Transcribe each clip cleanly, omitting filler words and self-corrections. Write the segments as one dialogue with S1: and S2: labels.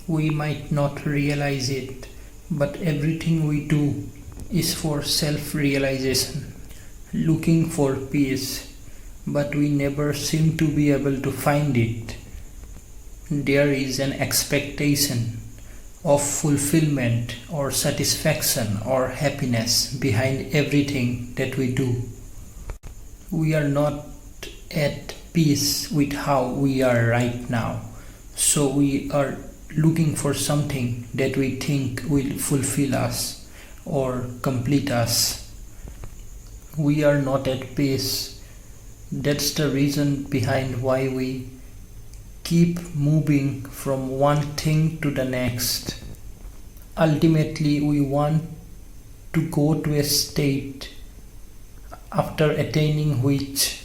S1: We might not realize it, but everything we do is for self-realization, looking for peace, but we never seem to be able to find it. There is an expectation of fulfillment or satisfaction or happiness behind everything that we do. We are not at peace with how we are right now, so we are looking for something that we think will fulfill us or complete us. We are not at peace. That's the reason behind why we keep moving from one thing to the next. Ultimately, we want to go to a state after attaining which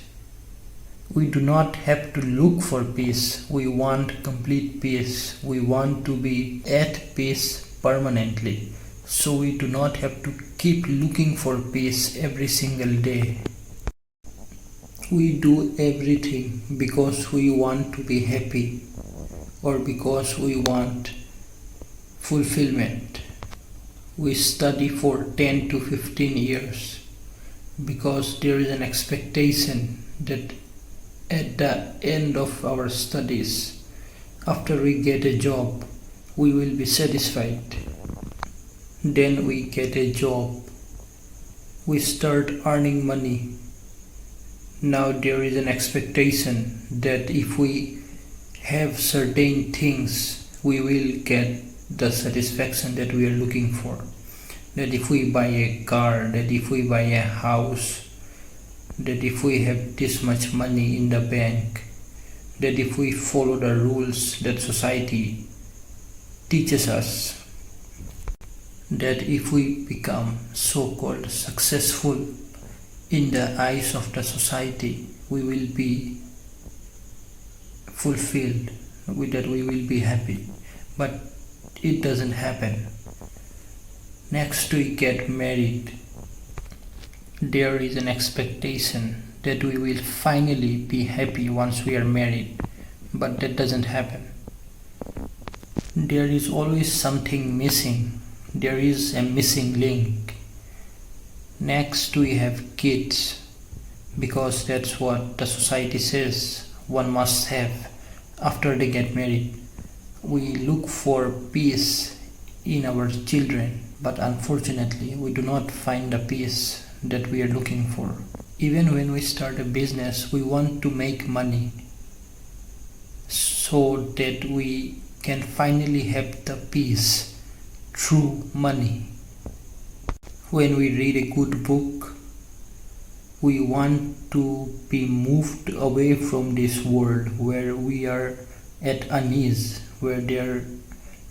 S1: we do not have to look for peace. We want complete peace. We want to be at peace permanently. So we do not have to keep looking for peace every single day. We do everything because we want to be happy or because we want fulfillment. We study for 10 to 15 years because there is an expectation that at the end of our studies, after we get a job, we will be satisfied. Then we get a job. We start earning money. Now there is an expectation that if we have certain things, we will get the satisfaction that we are looking for. That if we buy a car, that if we buy a house, that if we have this much money in the bank, that if we follow the rules that society teaches us, that if we become so-called successful in the eyes of the society, we will be fulfilled, with that we will be happy. But it doesn't happen. Next we get married. There is an expectation that we will finally be happy once we are married, but that doesn't happen. There is always something missing. There is a missing link. Next we have kids, because that's what the society says one must have after they get married. We look for peace in our children, but unfortunately we do not find the peace that we are looking for. Even when we start a business, we want to make money so that we can finally have the peace through money. When we read a good book, we want to be moved away from this world where we are at unease, where there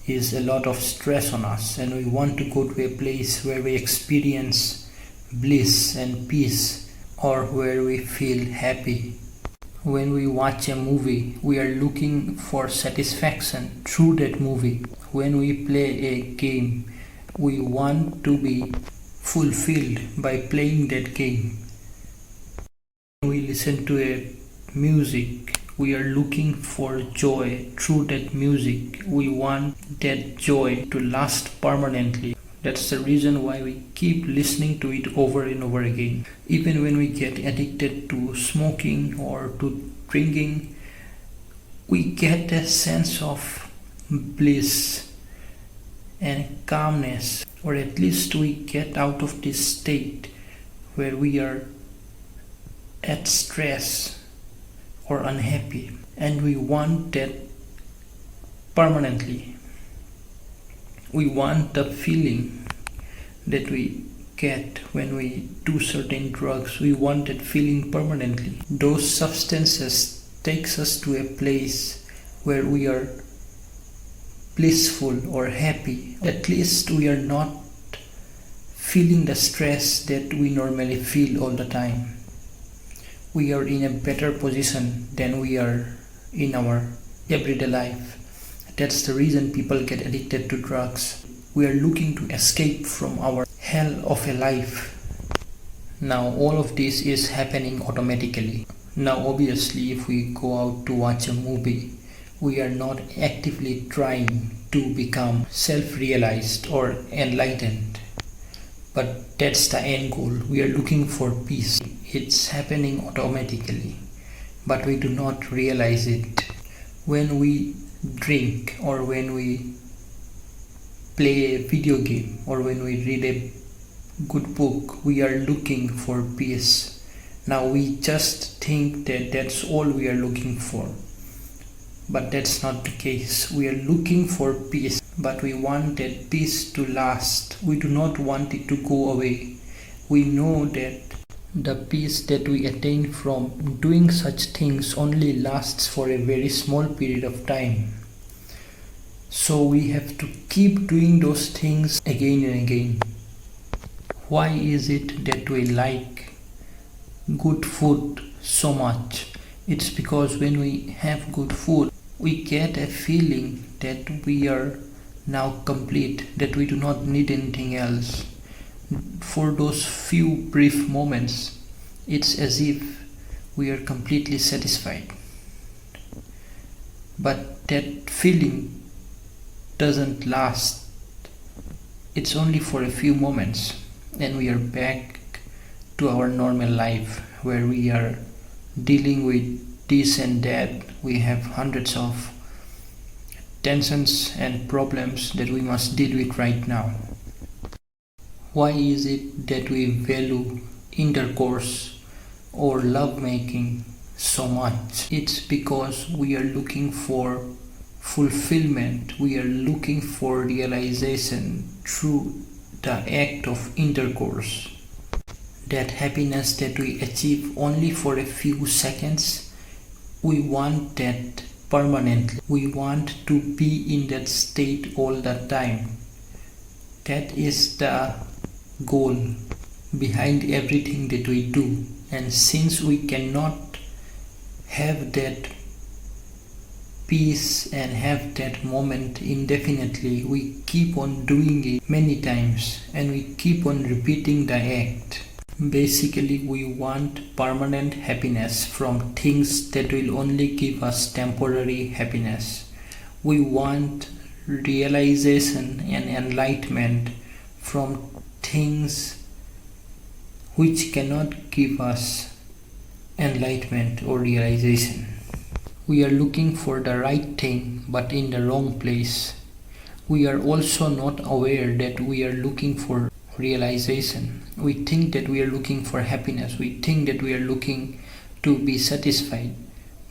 S1: is a lot of stress on us, and we want to go to a place where we experience bliss and peace, or where we feel happy. When we watch a movie, we are looking for satisfaction through that movie. When we play a game, we want to be fulfilled by playing that game. When we listen to a music, we are looking for joy through that music. We want that joy to last permanently. That's the reason why we keep listening to it over and over again. Even when we get addicted to smoking or to drinking, we get a sense of bliss and calmness, or at least we get out of this state where we are at stress or unhappy, and we want that permanently. We want the feeling that we get when we do certain drugs. We want that feeling permanently. Those substances takes us to a place where we are blissful or happy. At least we are not feeling the stress that we normally feel all the time. We are in a better position than we are in our everyday life. That's the reason people get addicted to drugs. We are looking to escape from our hell of a life. Now all of this is happening automatically. Now obviously if we go out to watch a movie, We are not actively trying to become self-realized or enlightened. But that's the end goal. We are looking for peace. It's happening automatically, but we do not realize it. When we drink, or when we play a video game, or when we read a good book, we are looking for peace. Now we just think that that's all we are looking for. But that's not the case. We are looking for peace, but we want that peace to last. We do not want it to go away. We know that the peace that we attain from doing such things only lasts for a very small period of time. So we have to keep doing those things again and again. Why is it that we like good food so much? It's because when we have good food, we get a feeling that we are now complete, that we do not need anything else. For those few brief moments, it's as if we are completely satisfied. But that feeling doesn't last. It's only for a few moments, and we are back to our normal life, where we are dealing with this and that. We have hundreds of tensions and problems that we must deal with right now. Why is it that we value intercourse or lovemaking so much? It's because we are looking for fulfillment. We are looking for realization through the act of intercourse. That happiness that we achieve only for a few seconds, we want that permanently. We want to be in that state all the time. That is the goal behind everything that we do. And since we cannot have that peace and have that moment indefinitely, we keep on doing it many times, and we keep on repeating the act. Basically, we want permanent happiness from things that will only give us temporary happiness. We want realization and enlightenment from things which cannot give us enlightenment or realization. We are looking for the right thing, but in the wrong place. We are also not aware that we are looking for realization. We think that we are looking for happiness. We think that we are looking to be satisfied.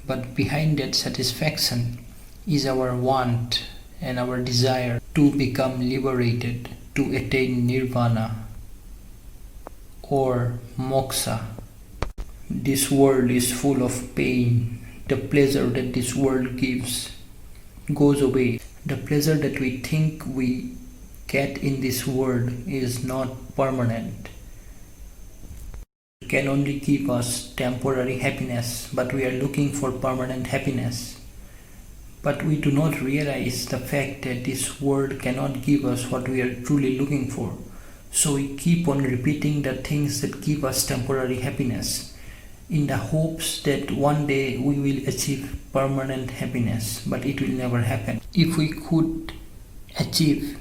S1: But behind that satisfaction is our want and our desire to become liberated, to attain nirvana or moksha. This world is full of pain. The pleasure that this world gives goes away. The pleasure that we think we get in this world is not permanent. It can only give us temporary happiness, but we are looking for permanent happiness. But we do not realize the fact that this world cannot give us what we are truly looking for. So we keep on repeating the things that give us temporary happiness in the hopes that one day we will achieve permanent happiness, but it will never happen. If we could achieve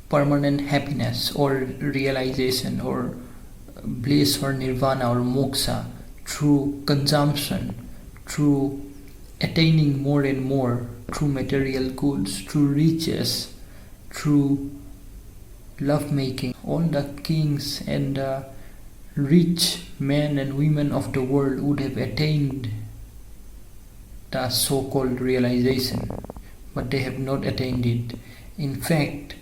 S1: permanent happiness or realization or bliss or nirvana or moksha through consumption, through attaining more and more, through material goods, through riches, through lovemaking, all the kings and the rich men and women of the world would have attained the so-called realization, but they have not attained it. In fact,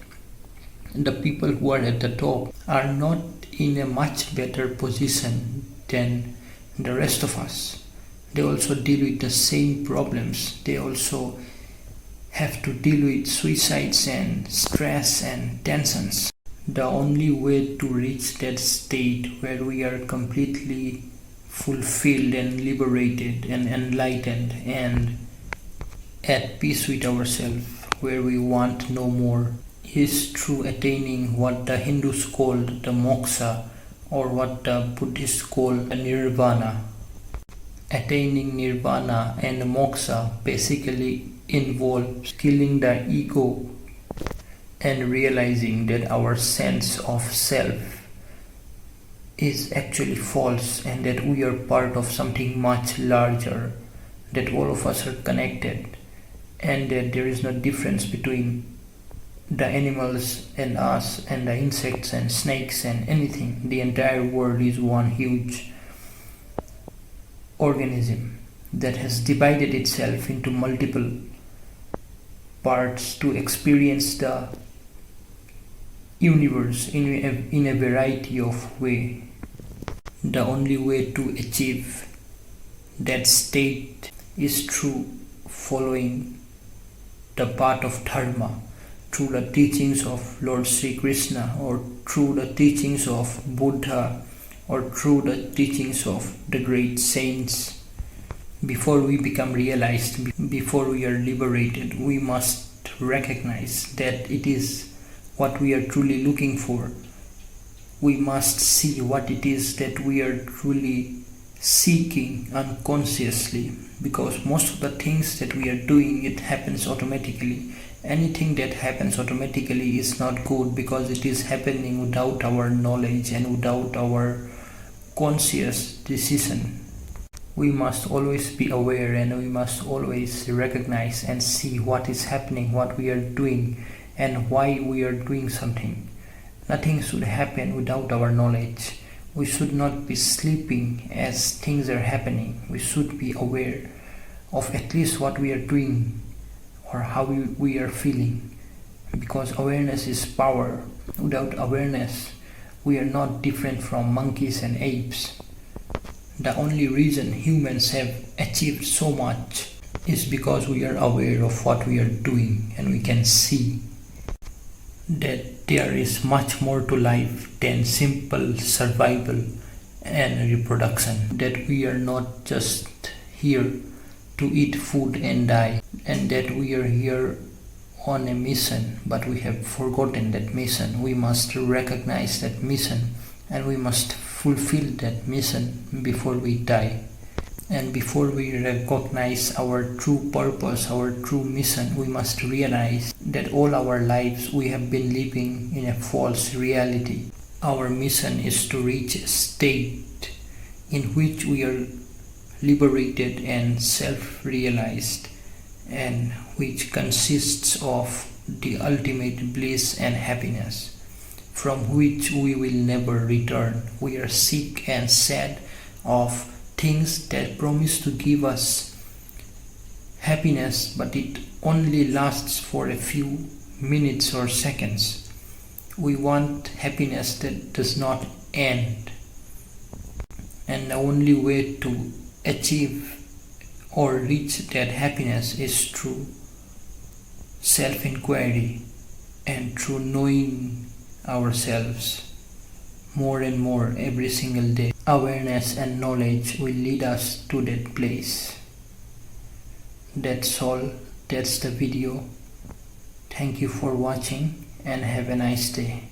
S1: the people who are at the top are not in a much better position than the rest of us. They also deal with the same problems. They also have to deal with suicides and stress and tensions. The only way to reach that state where we are completely fulfilled and liberated and enlightened and at peace with ourselves, where we want no more, is through attaining what the Hindus call the moksha, or what the Buddhists call the nirvana. Attaining nirvana and moksha basically involves killing the ego and realizing that our sense of self is actually false and that we are part of something much larger, that all of us are connected, and that there is no difference between the animals and us and the insects and snakes and anything. The entire world is one huge organism that has divided itself into multiple parts to experience the universe in a variety of ways. The only way to achieve that state is through following the path of dharma, through the teachings of Lord Sri Krishna, or through the teachings of Buddha, or through the teachings of the great saints. Before we become realized, before we are liberated, we must recognize that it is what we are truly looking for. We must see what it is that we are truly seeking unconsciously, because most of the things that we are doing, it happens automatically. Anything that happens automatically is not good, because it is happening without our knowledge and without our conscious decision. We must always be aware, and we must always recognize and see what is happening, what we are doing, and why we are doing something. Nothing should happen without our knowledge. We should not be sleeping as things are happening. We should be aware of at least what we are doing or how we are feeling, because awareness is power. Without awareness, we are not different from monkeys and apes. The only reason humans have achieved so much is because we are aware of what we are doing, and we can see that there is much more to life than simple survival and reproduction, that we are not just here to eat food and die, and that we are here on a mission, but we have forgotten that mission. We must recognize that mission, and we must fulfill that mission before we die. And before we recognize our true purpose, our true mission, we must realize that all our lives we have been living in a false reality. Our mission is to reach a state in which we are liberated and self-realized, and which consists of the ultimate bliss and happiness, from which we will never return. We are sick and sad of things that promise to give us happiness, but it only lasts for a few minutes or seconds. We want happiness that does not end, and the only way to achieve or reach that happiness is through self-inquiry and through knowing ourselves more and more every single day. Awareness and knowledge will lead us to that place. That's all. That's the video. Thank you for watching and have a nice day.